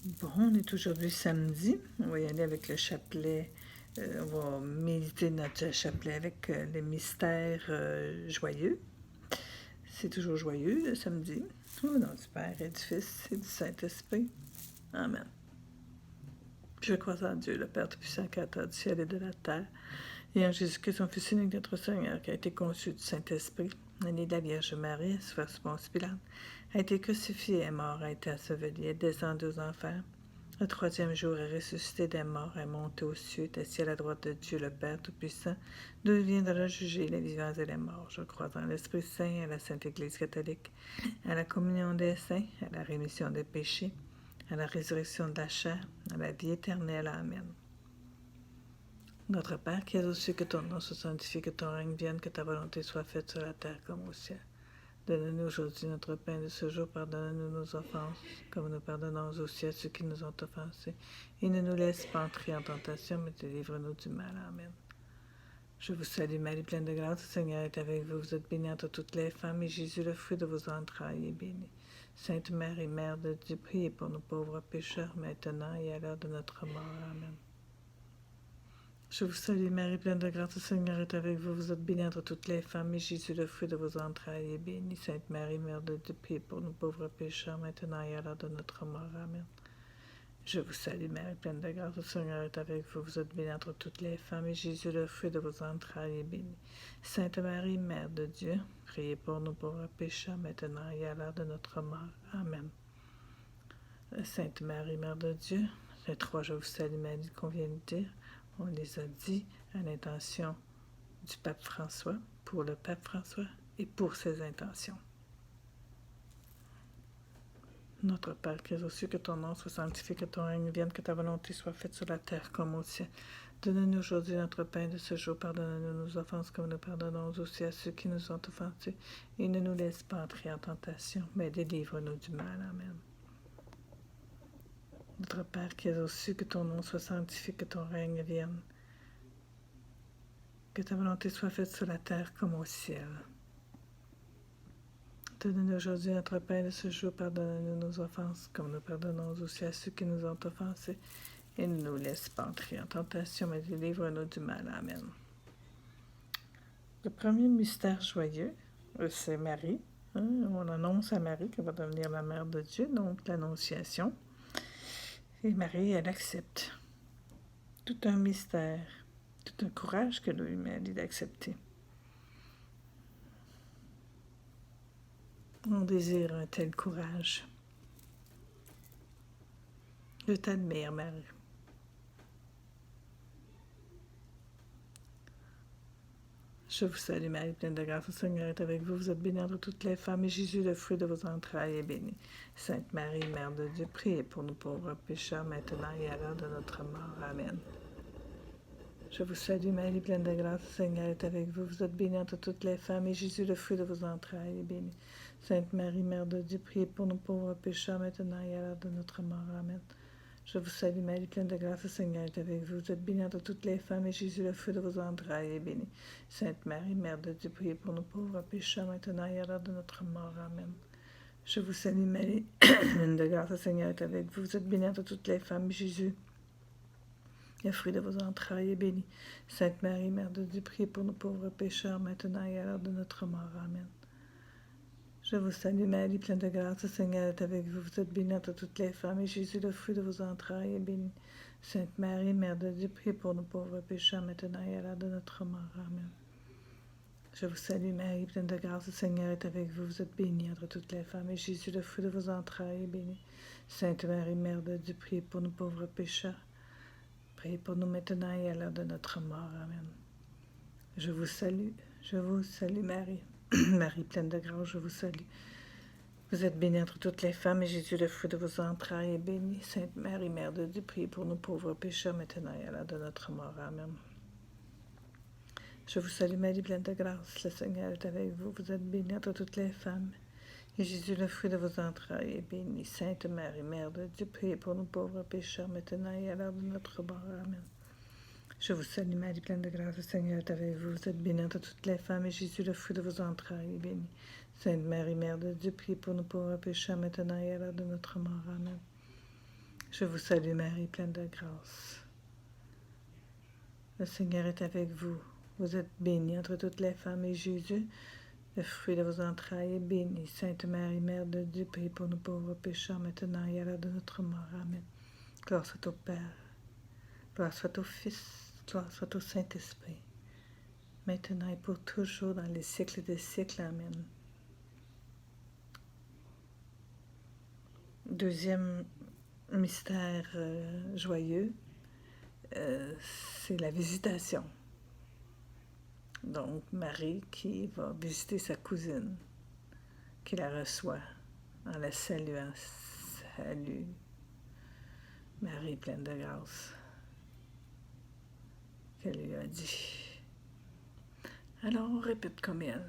Bon, on est aujourd'hui samedi. On va y aller avec le chapelet. On va méditer notre chapelet avec les mystères joyeux. C'est toujours joyeux le samedi. Au nom du Père et du Fils et du Saint-Esprit. Amen. Je crois en Dieu, le Père Tout-Puissant, Créateur du ciel et de la terre, et en Jésus-Christ, son Fils unique, notre Seigneur, qui a été conçu du Saint-Esprit, né de la Vierge Marie, souffert sous Ponce Pilate, a été crucifié, est mort, a été enseveli, est descendu aux enfers. Le troisième jour est ressuscité des morts, est monté aux cieux, est assis à la droite de Dieu, le Père Tout-Puissant, d'où il viendra juger les vivants et les morts. Je crois en l'Esprit Saint, à la Sainte Église catholique, à la communion des saints, à la rémission des péchés, à la résurrection de la chair, à la vie éternelle. Amen. Notre Père qui es aux cieux, que ton nom soit sanctifié, que ton règne vienne, que ta volonté soit faite sur la terre comme au ciel. Donne-nous aujourd'hui notre pain de ce jour, pardonne-nous nos offenses, comme nous pardonnons aussi à ceux qui nous ont offensés. Et ne nous laisse pas entrer en tentation, mais délivre-nous du mal. Amen. Je vous salue Marie, pleine de grâce, le Seigneur est avec vous. Vous êtes bénie entre toutes les femmes, et Jésus, le fruit de vos entrailles, est béni. Sainte Marie, Mère de Dieu, priez pour nous pauvres pécheurs, maintenant et à l'heure de notre mort. Amen. Je vous salue Marie, pleine de grâce, le Seigneur est avec vous. Vous êtes bénie entre toutes les femmes, et Jésus, le fruit de vos entrailles, est béni. Sainte Marie, Mère de Dieu, priez pour nous pauvres pécheurs, maintenant et à l'heure de notre mort. Amen. Je vous salue Marie, pleine de grâce, le Seigneur est avec vous. Vous êtes bénie entre toutes les femmes, et Jésus, le fruit de vos entrailles, est béni. Sainte Marie, Mère de Dieu, priez pour nous pauvres pécheurs, maintenant et à l'heure de notre mort. Amen. Sainte Marie, Mère de Dieu, les trois je vous salue Marie qu'on vient de dire, on les a dit à l'intention du pape François, pour le pape François et pour ses intentions. Notre Père qui es aux cieux, que ton nom soit sanctifié, que ton règne vienne, que ta volonté soit faite sur la terre comme au ciel. Donne-nous aujourd'hui notre pain de ce jour, pardonne-nous nos offenses comme nous pardonnons aussi à ceux qui nous ont offensés, et ne nous laisse pas entrer en tentation, mais délivre-nous du mal. Amen. Notre Père qui es aux cieux, que ton nom soit sanctifié, que ton règne vienne, que ta volonté soit faite sur la terre comme au ciel. Donne-nous aujourd'hui notre pain de ce jour, pardonne-nous nos offenses, comme nous pardonnons aussi à ceux qui nous ont offensés, et ne nous laisse pas entrer en tentation, mais délivre-nous du mal. Amen. Le premier mystère joyeux, c'est Marie. On annonce à Marie qu'elle va devenir la mère de Dieu, donc l'Annonciation. Et Marie, elle accepte. Tout un mystère, tout un courage que lui met d'accepter. On désire un tel courage. Je t'admire, Marie. Je vous salue, Marie, pleine de grâce, le Seigneur est avec vous. Vous êtes bénie entre toutes les femmes, et Jésus, le fruit de vos entrailles, est béni. Sainte Marie, Mère de Dieu, priez pour nous pauvres pécheurs, maintenant et à l'heure de notre mort. Amen. Je vous salue, Marie, pleine de grâce, le Seigneur est avec vous. Vous êtes bénie entre toutes les femmes, et Jésus, le fruit de vos entrailles, est béni. Sainte Marie, Mère de Dieu, priez pour nous pauvres pécheurs, maintenant et à l'heure de notre mort. Amen. Je vous salue, Marie, pleine de grâce, le Seigneur est avec vous. Vous êtes bénie entre toutes les femmes, et Jésus, le fruit de vos entrailles, est béni. Sainte Marie, Mère de Dieu, priez pour nous pauvres pécheurs, maintenant et à l'heure de notre mort. Amen. Je vous salue, Marie, pleine de grâce, le Seigneur est avec vous. Vous êtes bénie entre toutes les femmes, et Jésus, le fruit de vos entrailles, est béni. Sainte Marie, Mère de Dieu, priez pour nous pauvres pécheurs, maintenant et à l'heure de notre mort. Amen. Je vous salue, Marie, pleine de grâce, le Seigneur est avec vous. Vous êtes bénie entre toutes les femmes, et Jésus, le fruit de vos entrailles, est béni. Sainte Marie, Mère de Dieu, priez pour nous pauvres pécheurs, maintenant et à l'heure de notre mort. Amen. Je vous salue, Marie, pleine de grâce, le Seigneur est avec vous. Vous êtes bénie entre toutes les femmes, et Jésus, le fruit de vos entrailles, est béni. Sainte Marie, Mère de Dieu, priez pour nous pauvres pécheurs. Priez pour nous maintenant et à l'heure de notre mort. Amen. Je vous salue, Marie. Marie, pleine de grâce, je vous salue. Vous êtes bénie entre toutes les femmes, et Jésus, le fruit de vos entrailles, est béni. Sainte Marie, Mère de Dieu, priez pour nous pauvres pécheurs, maintenant et à l'heure de notre mort. Amen. Je vous salue, Marie, pleine de grâce, le Seigneur est avec vous. Vous êtes bénie entre toutes les femmes, et Jésus, le fruit de vos entrailles, est béni. Sainte Marie, Mère de Dieu, priez pour nous pauvres pécheurs, maintenant et à l'heure de notre mort. Amen. Je vous salue, Marie, pleine de grâce, le Seigneur est avec vous. Vous êtes bénie entre toutes les femmes, et Jésus, le fruit de vos entrailles, est béni. Sainte Marie, Mère de Dieu, priez pour nous pauvres pécheurs, maintenant et à l'heure de notre mort. Amen. Je vous salue Marie, pleine de grâce. Le Seigneur est avec vous. Vous êtes bénie entre toutes les femmes et Jésus, le fruit de vos entrailles, est béni. Sainte Marie, Mère de Dieu, prie pour nous pauvres pécheurs, maintenant et à l'heure de notre mort. Amen. Gloire soit au Père, gloire soit au Fils, gloire soit au Saint-Esprit, maintenant et pour toujours, dans les siècles des siècles. Amen. Deuxième mystère joyeux, c'est la visitation. Donc, Marie qui va visiter sa cousine, qui la reçoit en la saluant. Salut, Marie pleine de grâce, qu'elle lui a dit. Alors, on répète comme elle.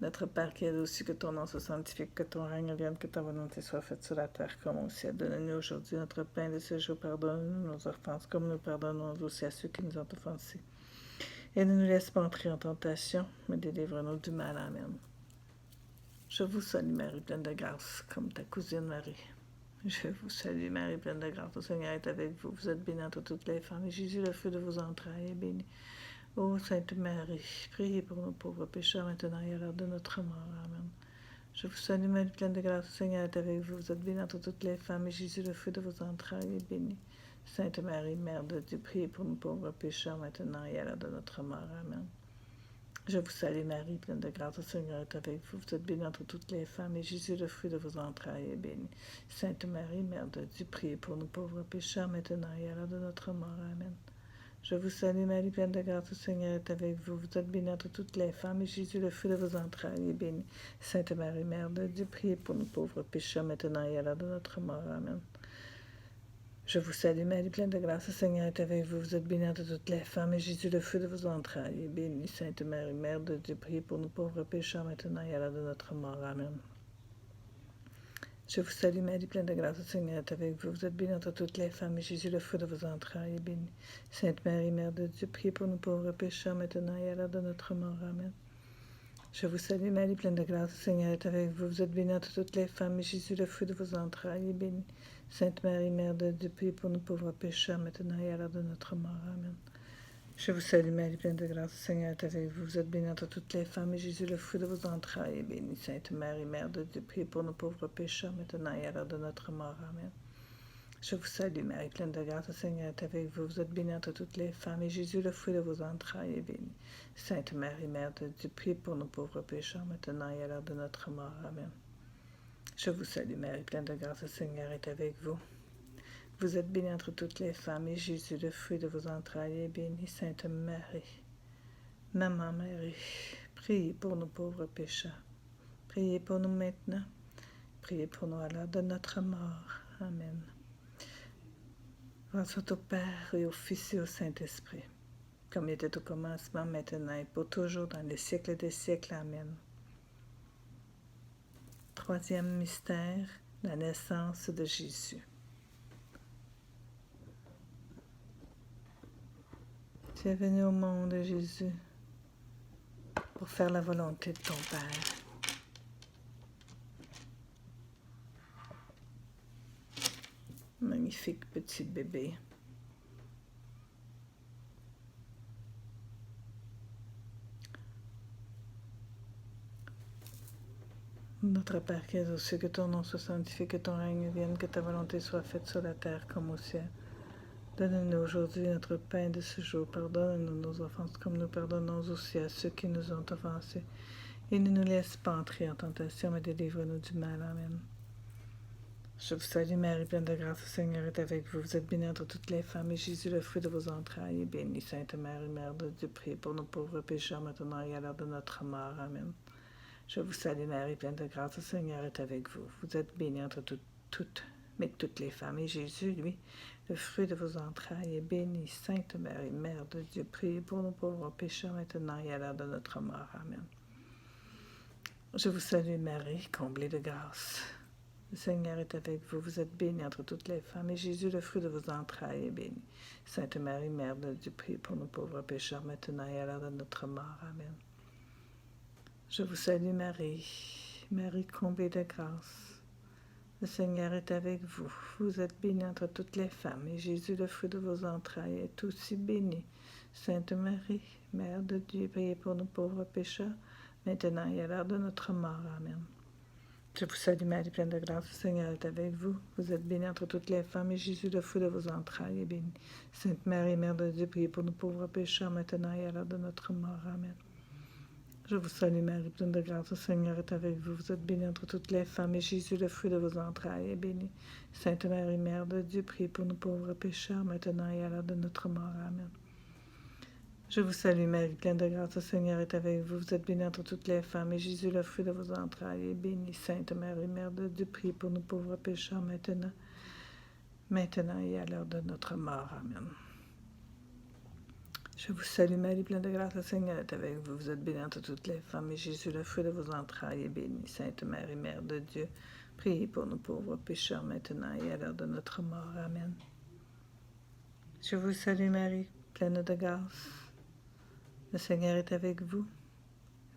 Notre Père qui es au-dessus, que ton nom soit sanctifié, que ton règne vienne, que ta volonté soit faite sur la terre comme au ciel. Donne-nous aujourd'hui notre pain de ce jour. Pardonne-nous nos offenses, comme nous pardonnons aussi à ceux qui nous ont offensés. Et ne nous laisse pas entrer en tentation, mais délivre-nous du mal. Amen. Je vous salue Marie, pleine de grâce, comme ta cousine Marie. Je vous salue Marie, pleine de grâce. Le Seigneur est avec vous. Vous êtes bénie entre toutes les femmes, et Jésus, le fruit de vos entrailles, est béni. Ô Sainte Marie, priez pour nos pauvres pécheurs, maintenant et à l'heure de notre mort. Amen. Je vous salue Marie, pleine de grâce. Le Seigneur est avec vous. Vous êtes bénie entre toutes les femmes, et Jésus, le fruit de vos entrailles, est béni. Sainte Marie, Mère de Dieu, priez pour nos pauvres pécheurs, maintenant et à l'heure de notre mort. Amen. Je vous salue Marie, pleine de grâce, le Seigneur est avec vous. Vous êtes bénie entre toutes les femmes, et Jésus, le fruit de vos entrailles, est béni. Sainte Marie, Mère de Dieu, priez pour nous pauvres pécheurs, maintenant et à l'heure de notre mort. Amen. Je vous salue Marie, pleine de grâce, le Seigneur est avec vous. Vous êtes bénie entre toutes les femmes, et Jésus, le fruit de vos entrailles, est béni. Sainte Marie, Mère de Dieu, priez pour nous pauvres pécheurs, maintenant et à l'heure de notre mort. Amen. Je vous salue Marie, pleine de grâce, le Seigneur est avec vous. Vous êtes bénie entre toutes les femmes, et Jésus, le fruit de vos entrailles, est béni. Sainte Marie, Mère de Dieu, priez pour nous pauvres pécheurs, maintenant et à l'heure de notre mort. Amen. Je vous salue Marie, pleine de grâce, le Seigneur est avec vous. Vous êtes bénie entre toutes les femmes, et Jésus, le fruit de vos entrailles, est béni. Sainte Marie, Mère de Dieu, priez pour nous pauvres pécheurs, maintenant et à l'heure de notre mort. Amen. Je vous salue Marie, pleine de grâce, le Seigneur est avec vous. Vous êtes bénie entre toutes les femmes, et Jésus, le fruit de vos entrailles, est béni. Sainte Marie, Mère de Dieu, priez pour nous pauvres pécheurs, maintenant et à l'heure de notre mort. Amen. Je vous salue Marie, pleine de grâce, le Seigneur est avec vous. Vous êtes bénie entre toutes les femmes, et Jésus, le fruit de vos entrailles, est béni. Sainte Marie, Mère de Dieu, priez pour nous pauvres pécheurs, maintenant et à l'heure de notre mort. Amen. Je vous salue Marie, pleine de grâce, le Seigneur est avec vous. Vous êtes bénie entre toutes les femmes, et Jésus, le fruit de vos entrailles, est béni. Sainte Marie, Mère de Dieu, priez pour nous pauvres pécheurs, maintenant et à l'heure de notre mort. Amen. Je vous salue Marie, pleine de grâce, le Seigneur est avec vous. Vous êtes bénie entre toutes les femmes, et Jésus, le fruit de vos entrailles, est béni. Sainte Marie, Maman Marie, priez pour nous pauvres pécheurs. Priez pour nous maintenant. Priez pour nous à l'heure de notre mort. Amen. Gloire soit au Père et au Fils et au Saint-Esprit, comme il était au commencement, maintenant et pour toujours, dans les siècles des siècles. Amen. Troisième mystère, la naissance de Jésus. Tu es venu au monde, Jésus, pour faire la volonté de ton Père. Magnifique petit bébé. Notre Père qui es aux cieux, que ton nom soit sanctifié, que ton règne vienne, que ta volonté soit faite sur la terre comme au ciel. Donne-nous aujourd'hui notre pain de ce jour. Pardonne-nous nos offenses comme nous pardonnons aussi à ceux qui nous ont offensés. Et ne nous laisse pas entrer en tentation, mais délivre-nous du mal. Amen. Je vous salue Marie, pleine de grâce, le Seigneur est avec vous. Vous êtes bénie entre toutes les femmes, et Jésus, le fruit de vos entrailles, est béni. Sainte Marie, Mère de Dieu, priez pour nos pauvres pécheurs, maintenant et à l'heure de notre mort. Amen. Je vous salue Marie, pleine de grâce, le Seigneur est avec vous. Vous êtes bénie entre toutes les femmes, et Jésus, lui, le fruit de vos entrailles, est béni. Sainte Marie, Mère de Dieu, priez pour nos pauvres pécheurs, maintenant et à l'heure de notre mort. Amen. Je vous salue Marie, comblée de grâce. Le Seigneur est avec vous. Vous êtes bénie entre toutes les femmes, et Jésus, le fruit de vos entrailles, est béni. Sainte Marie, Mère de Dieu, priez pour nos pauvres pécheurs, maintenant et à l'heure de notre mort. Amen. Je vous salue Marie, Marie comblée de grâce. Le Seigneur est avec vous. Vous êtes bénie entre toutes les femmes, et Jésus, le fruit de vos entrailles, est aussi béni. Sainte Marie, Mère de Dieu, priez pour nous pauvres pécheurs, maintenant et à l'heure de notre mort. Amen. Je vous salue Marie, pleine de grâce, le Seigneur est avec vous. Vous êtes bénie entre toutes les femmes, et Jésus, le fruit de vos entrailles, est béni. Sainte Marie, Mère de Dieu, priez pour nous pauvres pécheurs, maintenant et à l'heure de notre mort. Amen. Je vous salue Marie, pleine de grâce, le Seigneur est avec vous. Vous êtes bénie entre toutes les femmes, et Jésus, le fruit de vos entrailles, est béni. Sainte Marie, Mère de Dieu, priez pour nous pauvres pécheurs, maintenant et à l'heure de notre mort. Amen. Je vous salue Marie, pleine de grâce, le Seigneur est avec vous. Vous êtes bénie entre toutes les femmes, et Jésus, le fruit de vos entrailles, est béni. Sainte Marie, Mère de Dieu, priez pour nous pauvres pécheurs, maintenant et à l'heure de notre mort. Amen. Je vous salue Marie, pleine de grâce, le Seigneur est avec vous. Vous êtes bénie entre toutes les femmes, et Jésus, le fruit de vos entrailles, est béni. Sainte Marie, Mère de Dieu, priez pour nous pauvres pécheurs, maintenant et à l'heure de notre mort. Amen. Je vous salue Marie, pleine de grâce, le Seigneur est avec vous.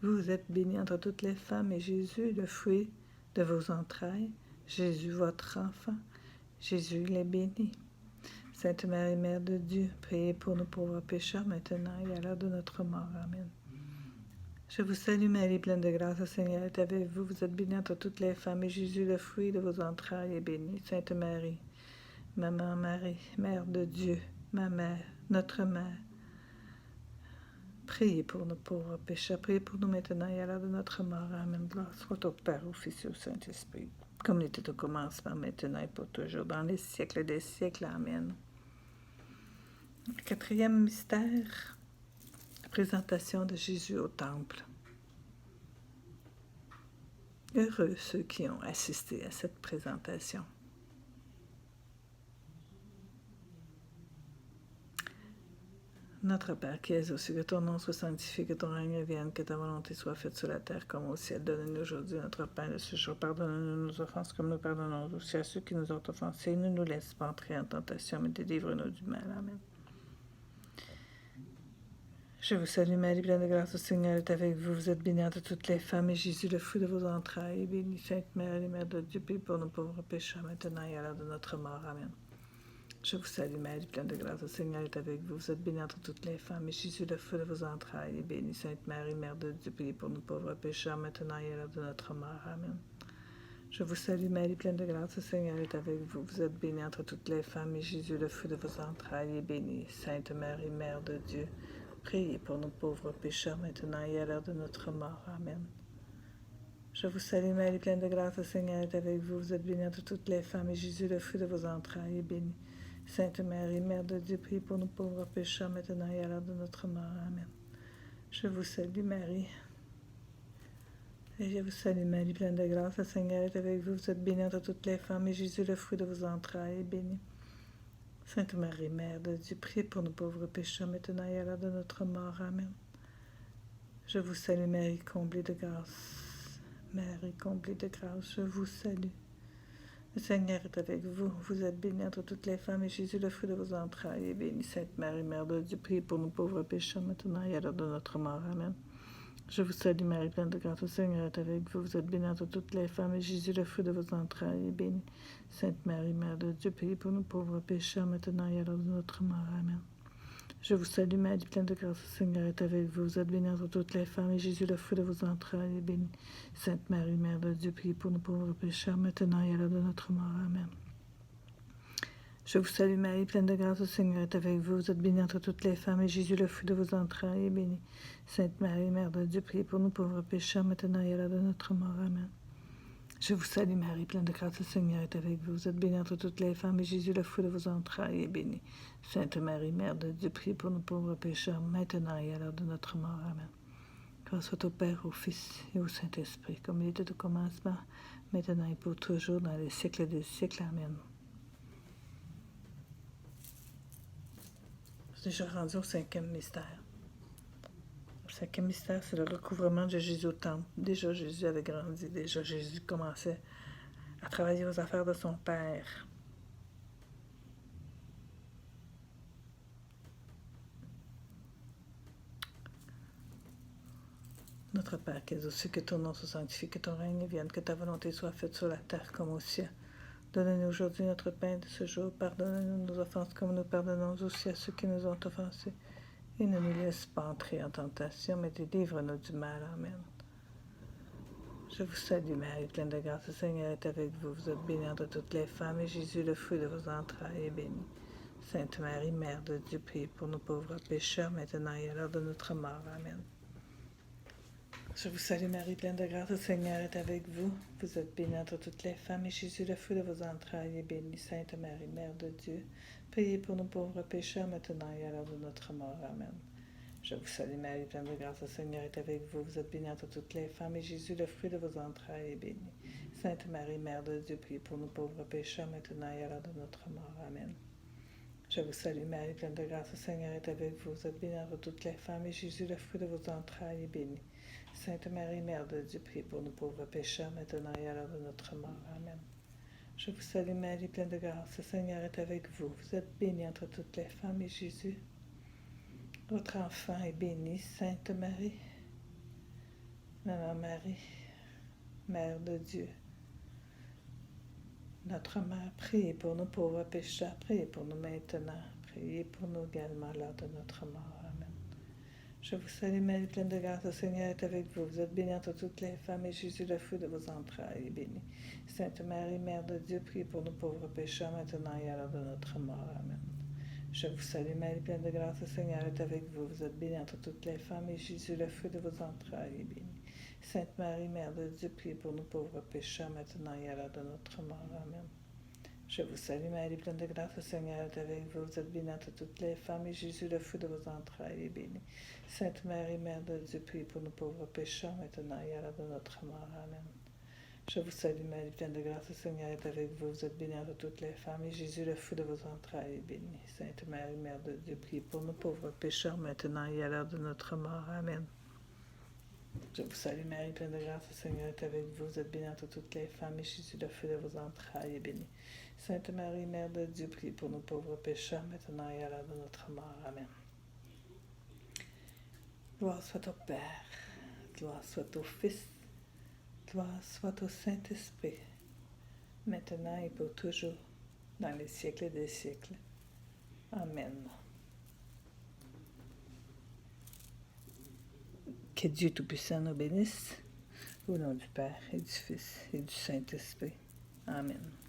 Vous êtes bénie entre toutes les femmes, et Jésus, le fruit de vos entrailles, Jésus, votre enfant, Jésus, il est béni. Sainte Marie, Mère de Dieu, priez pour nous pauvres pécheurs, maintenant et à l'heure de notre mort. Amen. Je vous salue Marie, pleine de grâce, le Seigneur est avec vous. Vous êtes bénie entre toutes les femmes, et Jésus, le fruit de vos entrailles, est béni. Sainte Marie, Maman Marie, Mère de Dieu, ma mère, notre mère, priez pour nos pauvres pécheurs, priez pour nous maintenant et à l'heure de notre mort. Amen. Gloire soit au Père, au Fils et au Saint-Esprit, comme il était au commencement, maintenant et pour toujours, dans les siècles des siècles. Amen. Le quatrième mystère, la présentation de Jésus au temple. Heureux ceux qui ont assisté à cette présentation. Notre Père qui es aux cieux, que ton nom soit sanctifié, que ton règne vienne, que ta volonté soit faite sur la terre comme au ciel. Donne-nous aujourd'hui notre pain de ce jour. Pardonne-nous nos offenses comme nous pardonnons aussi à ceux qui nous ont offensés. Ne nous laisse pas entrer en tentation, mais délivre-nous du mal. Amen. Je vous salue Marie, pleine de grâce, le Seigneur est avec vous. Vous êtes bénie entre toutes les femmes, et Jésus, le fruit de vos entrailles, est béni. Sainte Marie, Mère de Dieu, prie pour nous pauvres pécheurs, maintenant et à l'heure de notre mort. Amen. Je vous salue Marie, pleine de grâce, le Seigneur est avec vous. Vous êtes bénie entre toutes les femmes, et Jésus, le fruit de vos entrailles, est béni. Sainte Marie, Mère de Dieu, priez pour nous pauvres pécheurs, maintenant et à l'heure de notre mort. Amen. Je vous salue Marie, pleine de grâce, le Seigneur est avec vous. Vous êtes bénie entre toutes les femmes, et Jésus, le fruit de vos entrailles, est béni. Sainte Marie, Mère de Dieu, priez pour nous pauvres pécheurs, maintenant et à l'heure de notre mort. Amen. Je vous salue Marie, pleine de grâce, le Seigneur est avec vous. Vous êtes bénie entre toutes les femmes, et Jésus, le fruit de vos entrailles, est béni. Sainte Marie, Mère de Dieu, priez pour nous pauvres pécheurs, maintenant et à l'heure de notre mort. Amen. Je vous salue Marie. Et je vous salue Marie, pleine de grâce, le Seigneur est avec vous. Vous êtes bénie entre toutes les femmes, et Jésus, le fruit de vos entrailles, est béni. Sainte Marie, Mère de Dieu, priez pour nous pauvres pécheurs, maintenant et à l'heure de notre mort. Amen. Je vous salue Marie, comblée de grâce. Marie, comblée de grâce, je vous salue. Le Seigneur est avec vous. Vous êtes bénie entre toutes les femmes, et Jésus, le fruit de vos entrailles, est béni. Sainte Marie, Mère de Dieu, priez pour nous pauvres pécheurs, maintenant et à l'heure de notre mort. Amen. Je vous salue Marie, pleine de grâce, le Seigneur est avec vous. Vous êtes bénie entre toutes les femmes, et Jésus, le fruit de vos entrailles, est béni. Sainte Marie, Mère de Dieu, priez pour nous pauvres pécheurs, maintenant et à l'heure de notre mort. Amen. Je vous salue Marie, pleine de grâce, le Seigneur est avec vous. Vous êtes bénie entre toutes les femmes, et Jésus, le fruit de vos entrailles, est béni. Sainte Marie, Mère de Dieu, priez pour nous pauvres pécheurs, maintenant et à l'heure de notre mort. Amen. Je vous salue Marie, pleine de grâce, le Seigneur est avec vous. Vous êtes bénie entre toutes les femmes, et Jésus, le fruit de vos entrailles, est béni. Sainte Marie, Mère de Dieu, priez pour nous pauvres pécheurs, maintenant et à l'heure de notre mort. Amen. Je vous salue Marie, pleine de grâce, le Seigneur est avec vous. Vous êtes bénie entre toutes les femmes, et Jésus, le fruit de vos entrailles, est béni. Sainte Marie, Mère de Dieu, priez pour nous pauvres pécheurs, maintenant et à l'heure de notre mort. Amen. Gloire soit au Père, au Fils et au Saint-Esprit, comme il était au commencement, maintenant et pour toujours, dans les siècles des siècles. Amen. Je suis déjà rendu au cinquième mystère. Le cinquième mystère, c'est le recouvrement de Jésus au temple. Déjà, Jésus avait grandi. Déjà, Jésus commençait à travailler aux affaires de son Père. Notre Père qui es aux cieux, que ton nom soit sanctifié, que ton règne vienne, que ta volonté soit faite sur la terre comme au ciel. Donne-nous aujourd'hui notre pain de ce jour. Pardonne-nous nos offenses comme nous pardonnons aussi à ceux qui nous ont offensés. Et ne nous laisse pas entrer en tentation, mais délivre-nous du mal. Amen. Je vous salue, Marie, pleine de grâce, le Seigneur est avec vous. Vous êtes bénie entre toutes les femmes, et Jésus, le fruit de vos entrailles, est béni. Sainte Marie, Mère de Dieu, priez pour nous pauvres pécheurs, maintenant et à l'heure de notre mort. Amen. Je vous salue, Marie, pleine de grâce, le Seigneur est avec vous. Vous êtes bénie entre toutes les femmes, et Jésus, le fruit de vos entrailles, est béni. Sainte Marie, Mère de Dieu, priez pour nous pauvres pécheurs, maintenant et à l'heure de notre mort. Amen. Je vous salue, Marie, pleine de grâce, le Seigneur est avec vous. Vous êtes bénie entre toutes les femmes, et Jésus, le fruit de vos entrailles, est béni. Sainte Marie, Mère de Dieu, priez pour nous pauvres pécheurs, maintenant et à l'heure de notre mort. Amen. Je vous salue, Marie, pleine de grâce, le Seigneur est avec vous. Vous êtes bénie entre toutes les femmes, et Jésus, le fruit de vos entrailles, est béni. Sainte Marie, Mère de Dieu, priez pour nous pauvres pécheurs, maintenant et à l'heure de notre mort. Amen. Je vous salue, Marie, pleine de grâce, le Seigneur est avec vous. Vous êtes bénie entre toutes les femmes, et Jésus, votre enfant, est béni. Sainte Marie, Maman Marie, Mère de Dieu, notre Mère, priez pour nous pauvres pécheurs, priez pour nous maintenant, priez pour nous également à l'heure de notre mort. Amen. Je vous salue, Marie, pleine de grâce, le Seigneur est avec vous. Vous êtes bénie entre toutes les femmes, et Jésus, le fruit de vos entrailles, est béni. Sainte Marie, Mère de Dieu, priez pour nous pauvres pécheurs, maintenant et à l'heure de notre mort. Amen. Je vous salue, Marie, pleine de grâce, le Seigneur est avec vous. Vous êtes bénie entre toutes les femmes, et Jésus, le fruit de vos entrailles, est béni. Sainte Marie, Mère de Dieu, priez pour nous pauvres pécheurs, maintenant et à l'heure de notre mort. Amen. Je vous salue, Marie, pleine de grâce, le Seigneur est avec vous. Vous êtes bénie entre toutes les femmes, et Jésus, le fruit de vos entrailles, est béni. Sainte Marie, Mère de Dieu, priez pour nous pauvres pécheurs, maintenant et à l'heure de notre mort. Amen. Je vous salue, Marie, pleine de grâce, le Seigneur est avec vous. Vous êtes bénie entre toutes les femmes, et Jésus, le fruit de vos entrailles, est béni. Sainte Marie, Mère de Dieu, priez pour nous pauvres pécheurs, maintenant et à l'heure de notre mort. Amen. Je vous salue, Marie, pleine de grâce, le Seigneur est avec vous. Vous êtes bénie entre toutes les femmes, et Jésus, le fruit de vos entrailles, est béni. Sainte Marie, Mère de Dieu, priez pour nous pauvres pécheurs, maintenant et à l'heure de notre mort. Amen. Gloire soit au Père, gloire soit au Fils, gloire soit au Saint-Esprit, maintenant et pour toujours, dans les siècles des siècles. Amen. Que Dieu Tout-Puissant nous bénisse, au nom du Père et du Fils et du Saint-Esprit. Amen.